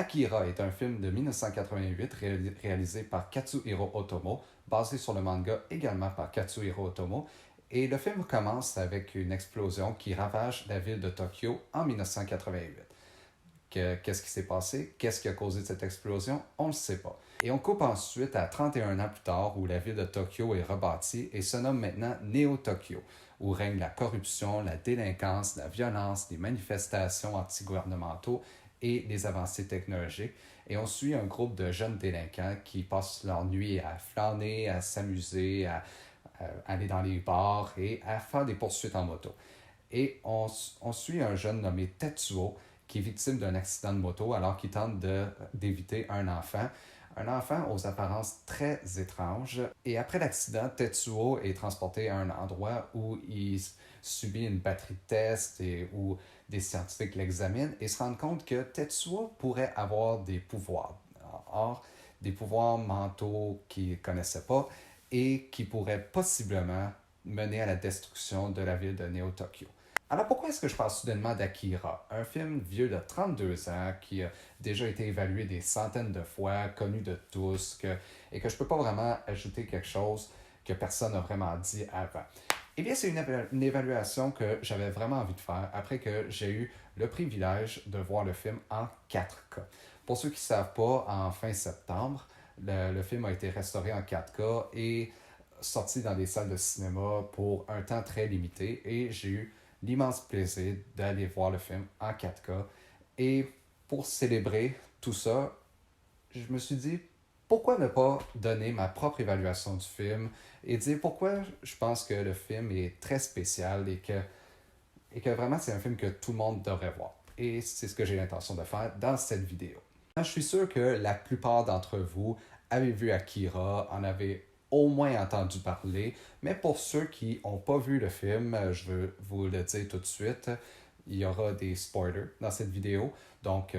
Akira est un film de 1988 réalisé par Katsuhiro Otomo, basé sur le manga également par Katsuhiro Otomo. Et le film commence avec une explosion qui ravage la ville de Tokyo en 1988. Qu'est-ce qui s'est passé? Qu'est-ce qui a causé cette explosion? On ne le sait pas. Et on coupe ensuite à 31 ans plus tard où la ville de Tokyo est rebâtie et se nomme maintenant Néo-Tokyo, où règne la corruption, la délinquance, la violence, les manifestations anti-gouvernementaux et les avancées technologiques. Et on suit un groupe de jeunes délinquants qui passent leur nuit à flâner, à s'amuser, à aller dans les bars et à faire des poursuites en moto. Et on suit un jeune nommé Tetsuo qui est victime d'un accident de moto alors qu'il tente d'éviter un enfant. Un enfant aux apparences très étranges. Et après l'accident, Tetsuo est transporté à un endroit où il subit une batterie de tests et où des scientifiques l'examinent et se rendent compte que Tetsuo pourrait avoir des pouvoirs. Or, des pouvoirs mentaux qu'il ne connaissait pas et qui pourraient possiblement mener à la destruction de la ville de Néo-Tokyo. Alors pourquoi est-ce que je parle soudainement d'Akira, un film vieux de 32 ans qui a déjà été évalué des centaines de fois, connu de tous, et que je ne peux pas vraiment ajouter quelque chose que personne n'a vraiment dit avant? Eh bien, c'est une évaluation que j'avais vraiment envie de faire après que j'ai eu le privilège de voir le film en 4K. Pour ceux qui ne savent pas, en fin septembre, le film a été restauré en 4K et sorti dans des salles de cinéma pour un temps très limité et j'ai eu l'immense plaisir d'aller voir le film en 4K. Et pour célébrer tout ça, je me suis dit, pourquoi ne pas donner ma propre évaluation du film et dire pourquoi je pense que le film est très spécial et que vraiment c'est un film que tout le monde devrait voir. Et c'est ce que j'ai l'intention de faire dans cette vidéo. Je suis sûr que la plupart d'entre vous avez vu Akira, en avez au moins entendu parler, mais pour ceux qui n'ont pas vu le film, je veux vous le dire tout de suite, il y aura des spoilers dans cette vidéo, donc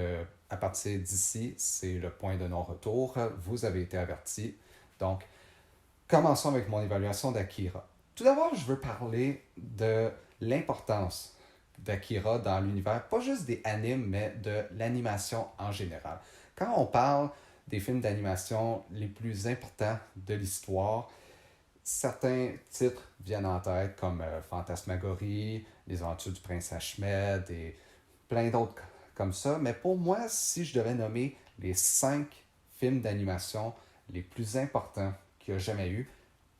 à partir d'ici, c'est le point de non-retour, vous avez été avertis. Donc, commençons avec mon évaluation d'Akira. Tout d'abord, je veux parler de l'importance d'Akira dans l'univers, pas juste des animes, mais de l'animation en général. Quand on parle des films d'animation les plus importants de l'histoire, certains titres viennent en tête comme Fantasmagorie, Les Aventures du Prince Achmed et plein d'autres comme ça. Mais pour moi, si je devais nommer les 5 films d'animation les plus importants qu'il y a jamais eu,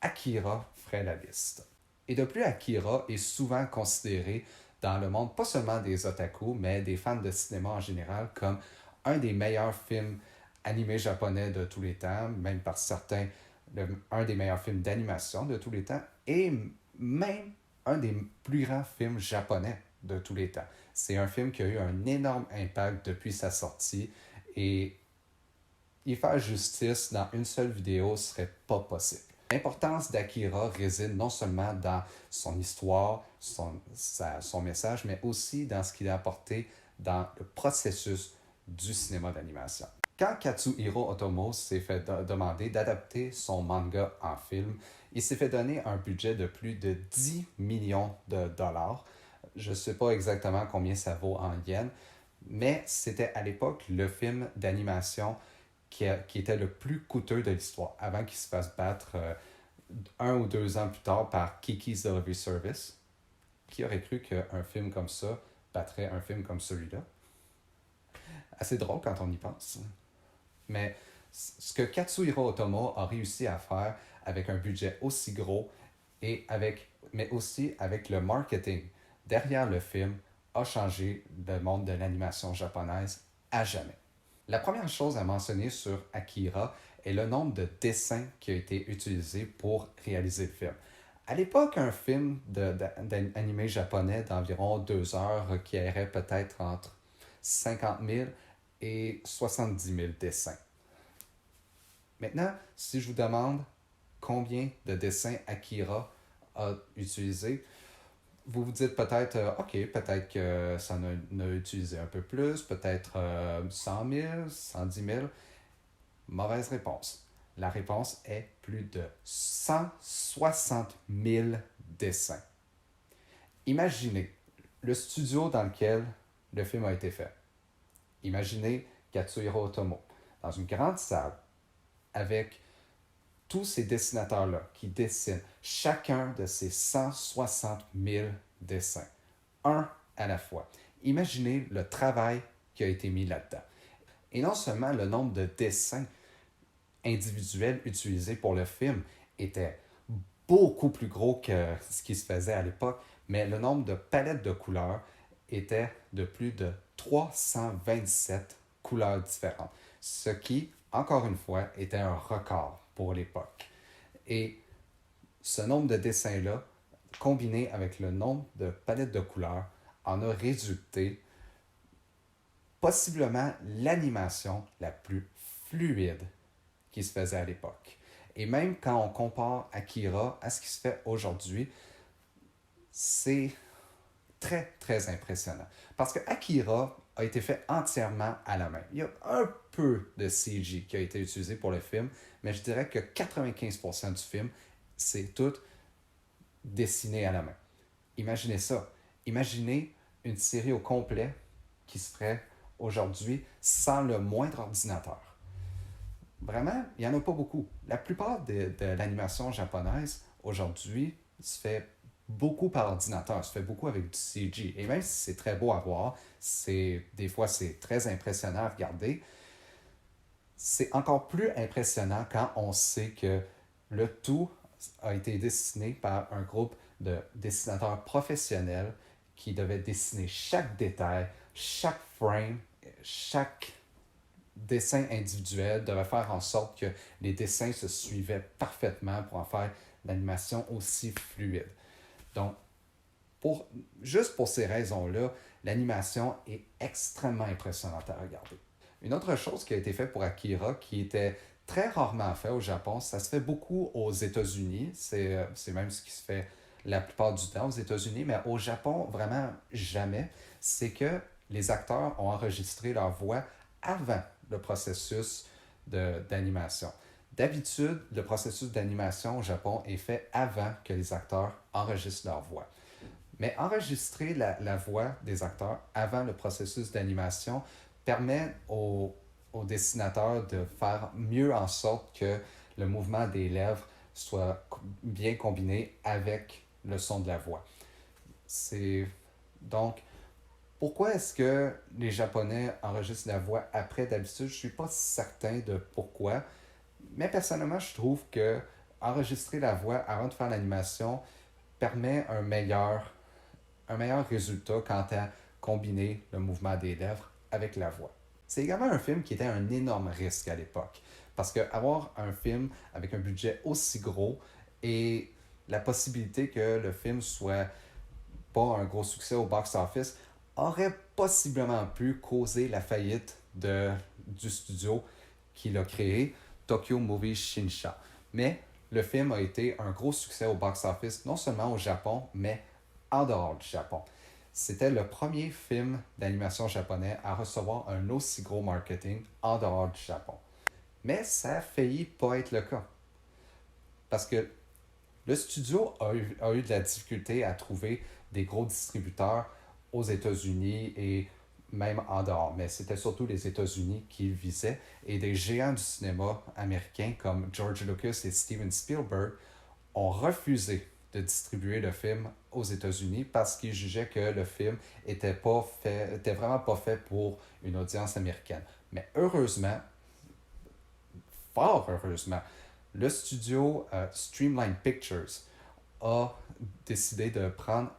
Akira ferait la liste. Et de plus, Akira est souvent considéré dans le monde, pas seulement des otaku, mais des fans de cinéma en général, comme un des meilleurs films animés japonais de tous les temps, même par certains, un des meilleurs films d'animation de tous les temps, et même un des plus grands films japonais de tous les temps. C'est un film qui a eu un énorme impact depuis sa sortie, et y faire justice dans une seule vidéo serait pas possible. L'importance d'Akira réside non seulement dans son histoire, son message, mais aussi dans ce qu'il a apporté dans le processus du cinéma d'animation. Quand Katsuhiro Otomo s'est fait demander d'adapter son manga en film, il s'est fait donner un budget de plus de 10 millions de dollars. Je ne sais pas exactement combien ça vaut en yens, mais c'était à l'époque le film d'animation qui était le plus coûteux de l'histoire, avant qu'il se fasse battre 1 ou 2 ans plus tard par Kiki's Delivery Service. Qui aurait cru qu'un film comme ça battrait un film comme celui-là? Assez drôle quand on y pense. Mais ce que Katsuhiro Otomo a réussi à faire avec un budget aussi gros, mais aussi avec le marketing derrière le film, a changé le monde de l'animation japonaise à jamais. La première chose à mentionner sur Akira est le nombre de dessins qui a été utilisé pour réaliser le film. À l'époque, un film d'animé japonais d'environ 2 heures qui errait peut-être entre 50 000 et 70 000 dessins. Maintenant, si je vous demande combien de dessins Akira a utilisé, vous vous dites peut-être, OK, peut-être que ça en a utilisé un peu plus, peut-être 100 000, 110 000. Mauvaise réponse. La réponse est plus de 160 000 dessins. Imaginez le studio dans lequel le film a été fait. Imaginez Katsuhiro Otomo, dans une grande salle avec tous ces dessinateurs-là qui dessinent chacun de ces 160 000 dessins, un à la fois. Imaginez le travail qui a été mis là-dedans. Et non seulement le nombre de dessins individuels utilisés pour le film était beaucoup plus gros que ce qui se faisait à l'époque, mais le nombre de palettes de couleurs était de plus de 327 couleurs différentes, ce qui, encore une fois, était un record pour l'époque. Et ce nombre de dessins-là, combiné avec le nombre de palettes de couleurs, en a résulté possiblement l'animation la plus fluide qui se faisait à l'époque. Et même quand on compare Akira à ce qui se fait aujourd'hui, c'est très, très impressionnant. Parce que Akira a été fait entièrement à la main. Il y a un peu de CG qui a été utilisé pour le film, mais je dirais que 95% du film, c'est tout dessiné à la main. Imaginez ça. Imaginez une série au complet qui se ferait aujourd'hui sans le moindre ordinateur. Vraiment, il n'y en a pas beaucoup. La plupart de l'animation japonaise aujourd'hui se fait beaucoup par ordinateur, se fait beaucoup avec du CG. Et même si c'est très beau à voir, des fois c'est très impressionnant à regarder, c'est encore plus impressionnant quand on sait que le tout a été dessiné par un groupe de dessinateurs professionnels qui devaient dessiner chaque détail, chaque frame, chaque dessin individuel devait faire en sorte que les dessins se suivaient parfaitement pour en faire l'animation aussi fluide. Donc, juste pour ces raisons-là, l'animation est extrêmement impressionnante à regarder. Une autre chose qui a été faite pour Akira, qui était très rarement fait au Japon, ça se fait beaucoup aux États-Unis, c'est même ce qui se fait la plupart du temps aux États-Unis, mais au Japon, vraiment jamais, c'est que les acteurs ont enregistré leur voix avant le processus d'animation. D'habitude, le processus d'animation au Japon est fait avant que les acteurs enregistrent leur voix. Mais enregistrer la voix des acteurs avant le processus d'animation permet aux dessinateurs de faire mieux en sorte que le mouvement des lèvres soit bien combiné avec le son de la voix. Donc, pourquoi est-ce que les Japonais enregistrent la voix après d'habitude? Je ne suis pas certain de pourquoi, mais personnellement, je trouve que enregistrer la voix avant de faire l'animation permet un meilleur résultat quant à combiner le mouvement des lèvres avec la voix. C'est également un film qui était un énorme risque à l'époque, parce qu'avoir un film avec un budget aussi gros et la possibilité que le film soit pas un gros succès au box-office aurait possiblement pu causer la faillite du studio qui l'a créé, Tokyo Movie Shinsha. Mais le film a été un gros succès au box-office, non seulement au Japon, mais en dehors du Japon. C'était le premier film d'animation japonais à recevoir un aussi gros marketing en dehors du Japon. Mais ça a failli pas être le cas. Parce que le studio a eu de la difficulté à trouver des gros distributeurs aux États-Unis et même en dehors. Mais c'était surtout les États-Unis qu'ils visaient. Et des géants du cinéma américains comme George Lucas et Steven Spielberg ont refusé de distribuer le film aux États-Unis parce qu'ils jugeaient que le film était vraiment pas fait pour une audience américaine. Mais heureusement, fort heureusement, le studio Streamline Pictures a décidé de prendre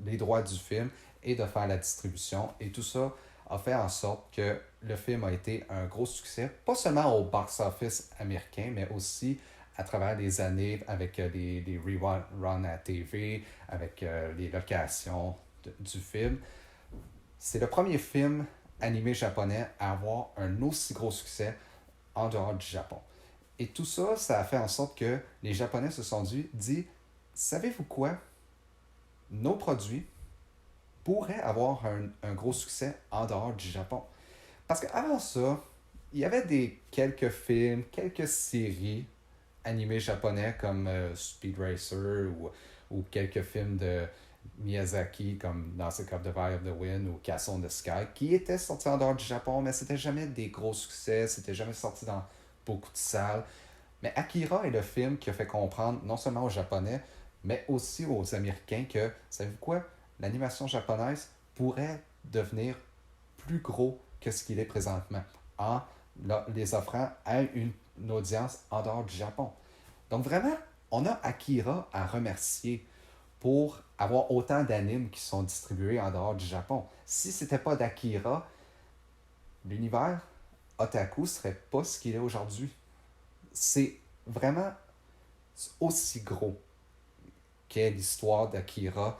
les droits du film et de faire la distribution. Et tout ça a fait en sorte que le film a été un gros succès, pas seulement au box-office américain, mais aussi à travers les années avec les reruns à TV, avec les locations du film. C'est le premier film animé japonais à avoir un aussi gros succès en dehors du Japon. Et tout ça, ça a fait en sorte que les Japonais se sont dit, savez-vous quoi? Nos produits pourraient avoir un gros succès en dehors du Japon. Parce qu'avant ça, il y avait quelques films, quelques séries animés japonais comme Speed Racer ou quelques films Miyazaki, comme dans Secret of the Fire of the Wind ou Castle in the Sky, qui étaient sortis en dehors du Japon, mais c'était jamais des gros succès, c'était jamais sorti dans beaucoup de salles. Mais Akira est le film qui a fait comprendre, non seulement aux Japonais, mais aussi aux Américains que, savez-vous quoi, l'animation japonaise pourrait devenir plus gros que ce qu'il est présentement, en les offrant à une audience en dehors du Japon. Donc vraiment, on a Akira à remercier pour avoir autant d'animes qui sont distribués en dehors du Japon. Si c'était pas d'Akira, l'univers otaku serait pas ce qu'il est aujourd'hui. C'est vraiment aussi gros qu'est l'histoire d'Akira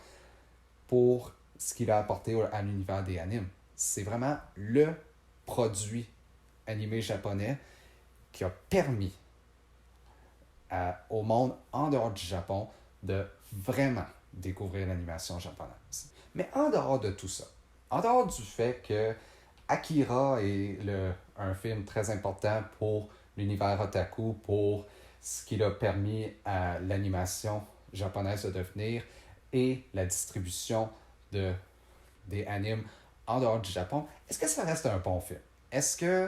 pour ce qu'il a apporté à l'univers des animes. C'est vraiment le produit animé japonais qui a permis au monde en dehors du Japon de vraiment découvrir l'animation japonaise. Mais en dehors de tout ça, en dehors du fait que Akira est un film très important pour l'univers otaku, pour ce qu'il a permis à l'animation japonaise de devenir et la distribution des animes en dehors du Japon, est-ce que ça reste un bon film? Est-ce que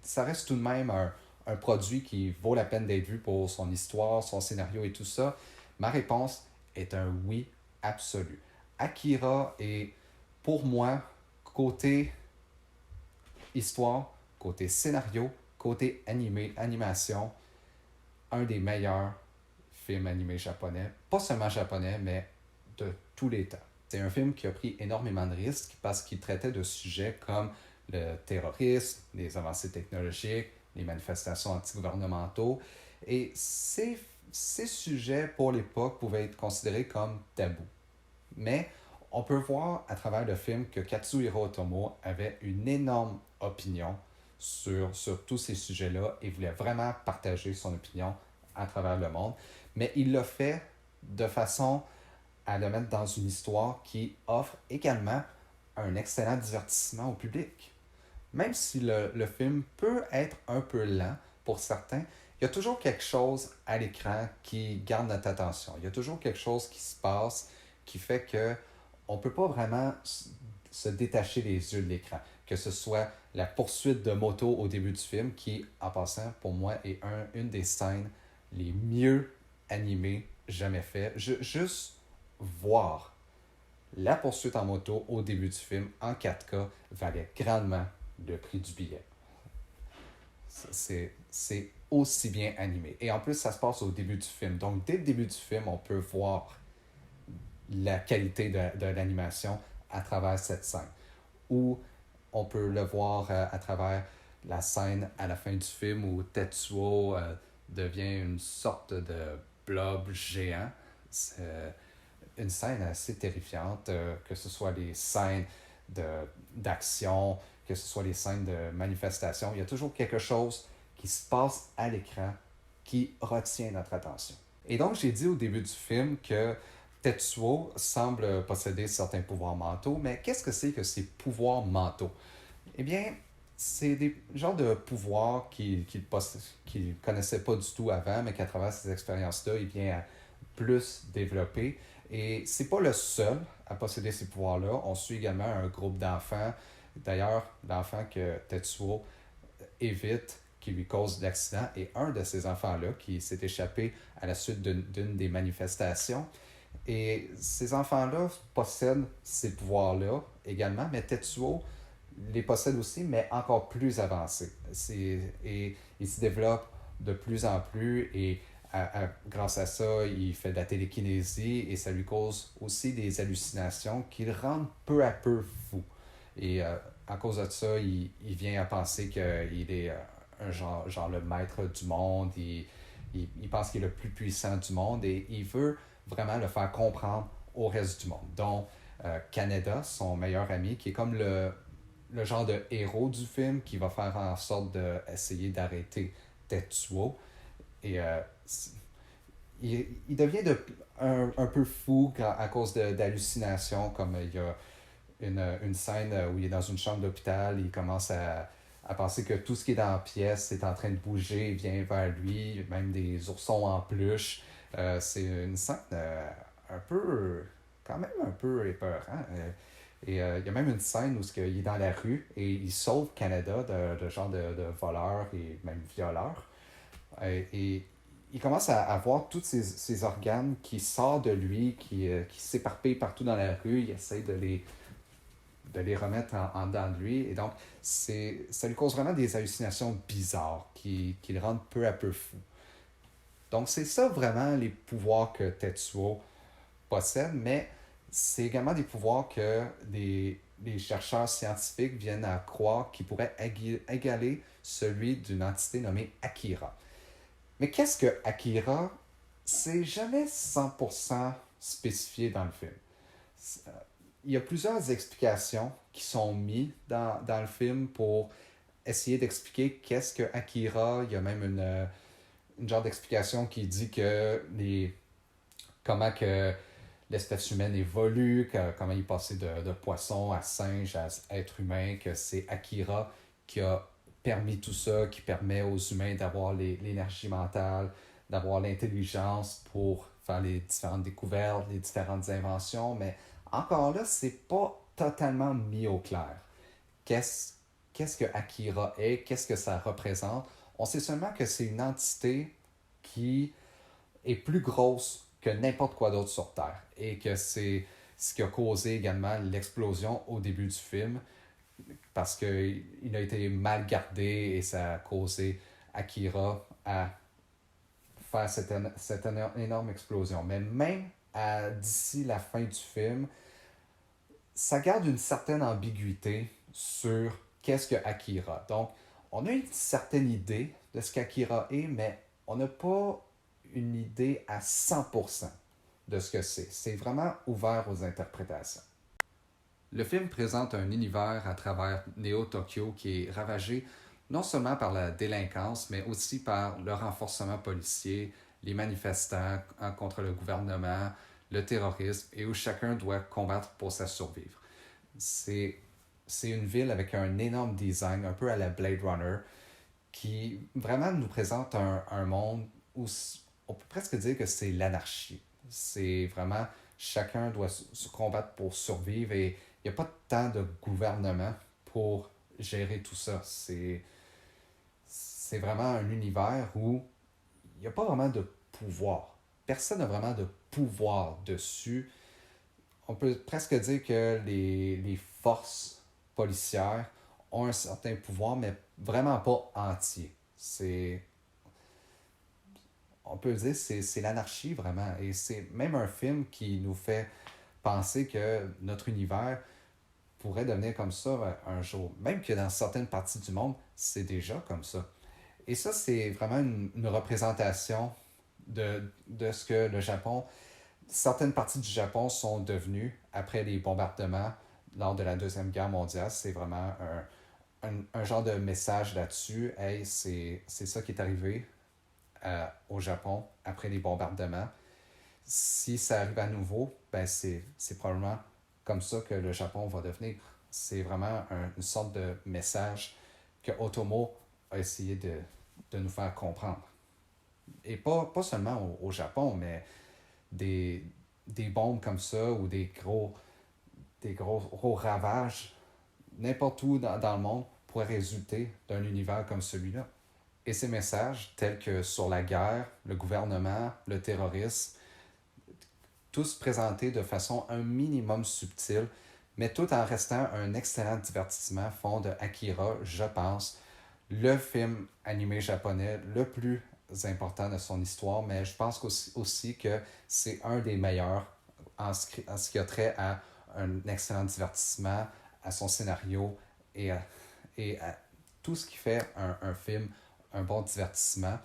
ça reste tout de même un produit qui vaut la peine d'être vu pour son histoire, son scénario et tout ça? Ma réponse est un oui absolu. Akira est, pour moi, côté histoire, côté scénario, côté animation, un des meilleurs films animés japonais. Pas seulement japonais, mais de tous les temps. C'est un film qui a pris énormément de risques parce qu'il traitait de sujets comme le terrorisme, les avancées technologiques, les manifestations antigouvernementaux. Et ces sujets, pour l'époque, pouvaient être considérés comme tabous. Mais on peut voir à travers le film que Katsuhiro Otomo avait une énorme opinion sur tous ces sujets-là et voulait vraiment partager son opinion à travers le monde. Mais il l'a fait de façon à le mettre dans une histoire qui offre également un excellent divertissement au public. Même si le film peut être un peu lent pour certains, il y a toujours quelque chose à l'écran qui garde notre attention. Il y a toujours quelque chose qui se passe qui fait que on ne peut pas vraiment se détacher les yeux de l'écran. Que ce soit la poursuite de moto au début du film, qui, en passant, pour moi, est une des scènes les mieux animées jamais faites. Juste voir la poursuite en moto au début du film en 4K valait grandement le prix du billet. C'est aussi bien animé. Et en plus, ça se passe au début du film. Donc, dès le début du film, on peut voir la qualité de l'animation à travers cette scène. Ou on peut le voir à travers la scène à la fin du film où Tetsuo devient une sorte de blob géant. C'est une scène assez terrifiante, que ce soit les scènes d'action, que ce soit les scènes de manifestation. Il y a toujours quelque chose qui se passe à l'écran qui retient notre attention. Et donc, j'ai dit au début du film que Tetsuo semble posséder certains pouvoirs mentaux, mais qu'est-ce que c'est que ces pouvoirs mentaux? Eh bien, c'est des genres de pouvoirs qu'il ne connaissait pas du tout avant, mais qu'à travers ces expériences-là, il vient à plus développer. Et c'est pas le seul à posséder ces pouvoirs-là. On suit également un groupe d'enfants. D'ailleurs, l'enfant que Tetsuo évite, qui lui cause l'accident, et un de ces enfants-là qui s'est échappé à la suite d'une des manifestations. Et ces enfants-là possèdent ces pouvoirs-là également, mais Tetsuo les possède aussi, mais encore plus avancés. Et il se développe de plus en plus et grâce à ça, il fait de la télékinésie et ça lui cause aussi des hallucinations qui le rendent peu à peu fou. Et à cause de ça, il vient à penser qu'il est un genre le maître du monde, il pense qu'il est le plus puissant du monde et il veut vraiment le faire comprendre au reste du monde, dont Kaneda, son meilleur ami, qui est comme le genre de héros du film qui va faire en sorte d'essayer d'arrêter Tetsuo. Et il devient un peu fou à cause d'hallucinations, comme il y a une scène où il est dans une chambre d'hôpital, il commence à penser que tout ce qui est dans la pièce est en train de bouger, il vient vers lui, même des oursons en peluche. C'est une scène un peu quand même un peu épeurant. Il y a même une scène où il est dans la rue et il sauve Canada de genre de voleurs et même violeurs. Et il commence à voir tous ces organes qui sortent de lui, qui s'éparpillent partout dans la rue. Il essaie de les remettre en dedans de lui. Et donc, ça lui cause vraiment des hallucinations bizarres qui le rendent peu à peu fou. Donc, c'est ça vraiment les pouvoirs que Tetsuo possède, mais c'est également des pouvoirs que les chercheurs scientifiques viennent à croire qui pourraient égaler celui d'une entité nommée Akira. Mais qu'est-ce que Akira? C'est jamais 100% spécifié dans le film. Il y a plusieurs explications qui sont mises dans le film pour essayer d'expliquer qu'est-ce que Akira. Il y a même une genre d'explication qui dit que comment que l'espèce humaine évolue, comment il est passé de poisson à singe à être humain, que c'est Akira qui a permis tout ça, qui permet aux humains d'avoir l'énergie mentale, d'avoir l'intelligence pour faire les différentes découvertes, les différentes inventions, mais encore là, c'est pas totalement mis au clair. Qu'est-ce, qu'est-ce que Akira est, qu'est-ce que ça représente? On sait seulement que c'est une entité qui est plus grosse que n'importe quoi d'autre sur Terre et que c'est ce qui a causé également l'explosion au début du film parce qu'il a été mal gardé et ça a causé Akira à faire cette énorme explosion. Mais même d'ici la fin du film, ça garde une certaine ambiguïté sur qu'est-ce que Akira. Donc, on a une certaine idée de ce qu'Akira est, mais on n'a pas une idée à 100% de ce que c'est. C'est vraiment ouvert aux interprétations. Le film présente un univers à travers Néo-Tokyo qui est ravagé non seulement par la délinquance, mais aussi par le renforcement policier, les manifestants contre le gouvernement, le terrorisme, et où chacun doit combattre pour sa survivre. C'est, c'est une ville avec un énorme design, un peu à la Blade Runner, qui vraiment nous présente un monde où on peut presque dire que c'est l'anarchie. C'est vraiment chacun doit se combattre pour survivre et il n'y a pas tant de gouvernement pour gérer tout ça. C'est vraiment un univers où il n'y a pas vraiment de pouvoir. Personne n'a vraiment de pouvoir dessus. On peut presque dire que les forces policières ont un certain pouvoir, mais vraiment pas entier. On peut dire que c'est l'anarchie vraiment. Et c'est même un film qui nous fait penser que notre univers pourrait devenir comme ça un jour. Même que dans certaines parties du monde, c'est déjà comme ça. Et ça, c'est vraiment une représentation de ce que le Japon, certaines parties du Japon sont devenues après les bombardements lors de la Deuxième Guerre mondiale. C'est vraiment un genre de message là-dessus. Hey, c'est ça qui est arrivé au Japon après les bombardements. Si ça arrive à nouveau, ben c'est probablement comme ça que le Japon va devenir. C'est vraiment une sorte de message que Otomo a essayé de nous faire comprendre. Et pas seulement au Japon, mais des, des bombes comme ça ou des gros ravages n'importe où dans le monde pourraient résulter d'un univers comme celui-là. Et ces messages, tels que sur la guerre, le gouvernement, le terrorisme, tous présentés de façon un minimum subtile, mais tout en restant un excellent divertissement, font de Akira, je pense, le film animé japonais le plus important de son histoire, mais je pense aussi que c'est un des meilleurs en ce qui a trait à un excellent divertissement, à son scénario et à tout ce qui fait un film un bon divertissement.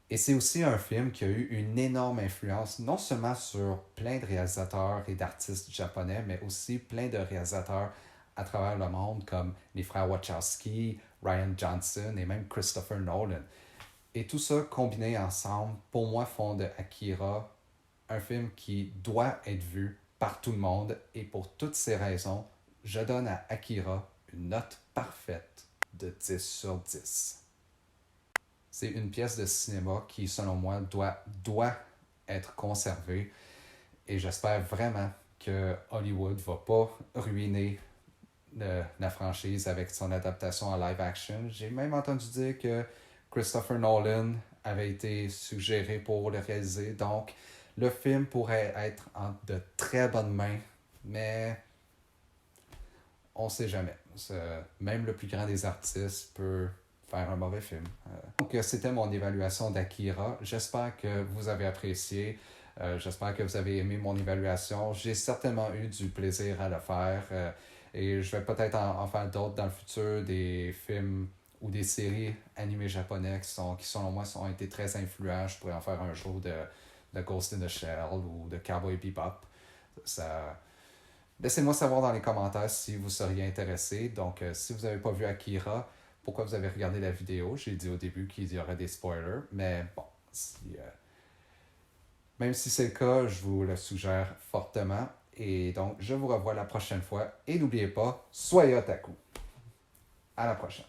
Et c'est aussi un film qui a eu une énorme influence, non seulement sur plein de réalisateurs et d'artistes japonais, mais aussi plein de réalisateurs à travers le monde, comme les frères Wachowski, Ryan Johnson et même Christopher Nolan. Et tout ça combiné ensemble, pour moi, font de Akira un film qui doit être vu par tout le monde. Et pour toutes ces raisons, je donne à Akira une note parfaite de 10 sur 10. C'est une pièce de cinéma qui, selon moi, doit être conservée. Et j'espère vraiment que Hollywood ne va pas ruiner la franchise avec son adaptation en live action. J'ai même entendu dire que Christopher Nolan avait été suggéré pour le réaliser. Donc, le film pourrait être en de très bonnes mains, mais on ne sait jamais. Même le plus grand des artistes peut faire un mauvais film. Donc, c'était mon évaluation d'Akira. J'espère que vous avez apprécié. J'espère que vous avez aimé mon évaluation. J'ai certainement eu du plaisir à le faire. Et je vais peut-être en faire d'autres dans le futur, des films ou des séries animées japonais qui selon moi, ont été très influents. Je pourrais en faire un jour de Ghost in the Shell ou de Cowboy Bebop. Ça... Laissez-moi savoir dans les commentaires si vous seriez intéressé. Donc, si vous n'avez pas vu Akira, pourquoi vous avez regardé la vidéo? J'ai dit au début qu'il y aurait des spoilers, mais bon, même si c'est le cas, je vous le suggère fortement. Et donc, je vous revois la prochaine fois. Et n'oubliez pas, soyez otaku. À la prochaine.